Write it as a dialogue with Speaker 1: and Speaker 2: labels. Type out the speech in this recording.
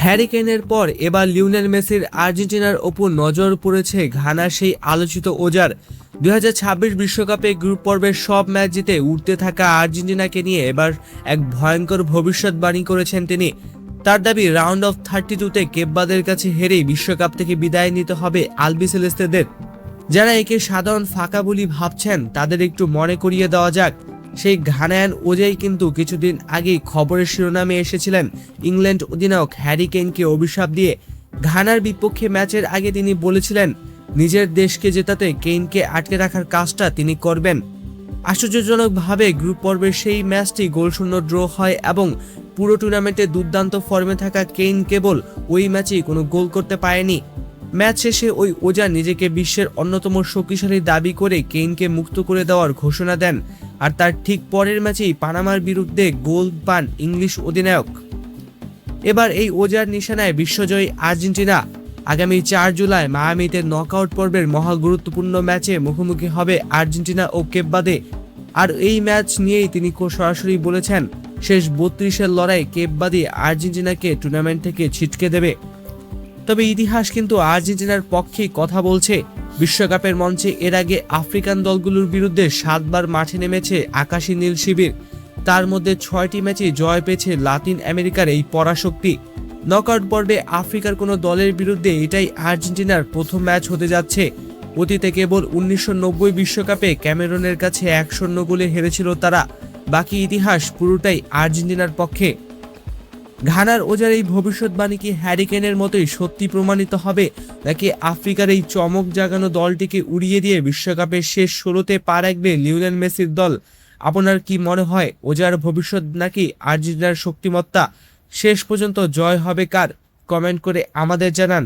Speaker 1: Harry কেনের পর এবার Lionel মেসির আর্জেন্টিনার ওপর নজর পড়েছে ঘানার সেই আলোচিত ওজার। 2026 বিশ্বকাপে গ্রুপ পর্বের সব ম্যাচ জিতে উঠতে থাকা আর্জেন্টিনাকে নিয়ে এবার এক ভয়ঙ্কর ভবিষ্যৎবাণী করেছেন তিনি। তার দাবি রাউন্ড অফ 32-তে কেপবাদের কাছে হেরেই বিশ্বকাপ থেকে বিদায় নিতে হবে আলবিসেলেস্তেদের। যারা একে সাধারণ ফাঁকা বলি ভাবছেন তাদের একটু মনে করিয়ে দেওয়া যাক, সেই ঘানায়ান ওজাই কিন্তু কিছুদিন আগেই খবরের শিরোনামে এসেছিলেন ইংল্যান্ড অধিনায়ক হ্যারি কেনকে অভিশাপ দিয়ে। ঘানার বিপক্ষে ম্যাচের আগে তিনি বলেছিলেন নিজের দেশকে জেতাতে কেইনকে আটকে রাখার কাজটা তিনি করবেন। আশ্চর্যজনকভাবে গ্রুপ পর্বের সেই ম্যাচটি গোলশূন্য ড্র হয় এবং পুরো টুর্নামেন্টে দুর্দান্ত ফর্মে থাকা কেইন কেবল ওই ম্যাচেই কোনো গোল করতে পারেনি। ম্যাচ শেষে ওই ওজা নিজেকে বিশ্বের অন্যতম শক্তিশালী দাবি করে কেইনকে মুক্ত করে দেওয়ার ঘোষণা দেন, আর তার ঠিক পরের ম্যাচেই পানামার বিরুদ্ধে গোল পান ইংলিশ অধিনায়ক। এবার এই ওজার নিশানায় বিশ্বজয়ী আর্জেন্টিনা। আগামী 4 জুলাই মায়ামিতে নকআউট পর্বের মহা গুরুত্বপূর্ণ ম্যাচে মুখোমুখি হবে আর্জেন্টিনা ও কেপবাদে। আর এই ম্যাচ নিয়েই তিনি সরাসরি বলেছেন শেষ 32-এর লড়াই কেপবাদী আর্জেন্টিনাকে টুর্নামেন্ট থেকে ছিটকে দেবে। তবে ইতিহাস কিন্তু আর্জেন্টিনার পক্ষেই কথা বলছে। বিশ্বকাপের মঞ্চে এর আগে আফ্রিকান দলগুলোর বিরুদ্ধে 7 বার মাঠে নেমেছে আকাশী নীল শিবির। তার মধ্যে 6টি ম্যাচে জয় পেয়েছে লাতিন আমেরিকার এই পরাশক্তি। নকআউট পর্বে আফ্রিকার কোনো দলের বিরুদ্ধে এটাই আর্জেন্টিনার প্রথম ম্যাচ হতে যাচ্ছে। অতীতে কেবল 1990 বিশ্বকাপে ক্যামেরুনের কাছে 1-0 গোলে হেরেছিল তারা। বাকি ইতিহাস পুরোটাই আর্জেন্টিনার পক্ষে। ঘানার ওজার এই ভবিষ্যৎবাণী কি হ্যারি কেনের মতোই সত্যি প্রমাণিত হবে, নাকি আফ্রিকার এই চমক জাগানো দলটিকে উড়িয়ে দিয়ে বিশ্বকাপের শেষ 16তে পা রাখবে লিওনেল মেসির দল? আপনার কি মনে হয় ওজার ভবিষ্যৎ নাকি আর্জেন্টিনার শক্তিমত্তা? শেষ পর্যন্ত জয় হবে কার? কমেন্ট করে আমাদের জানান।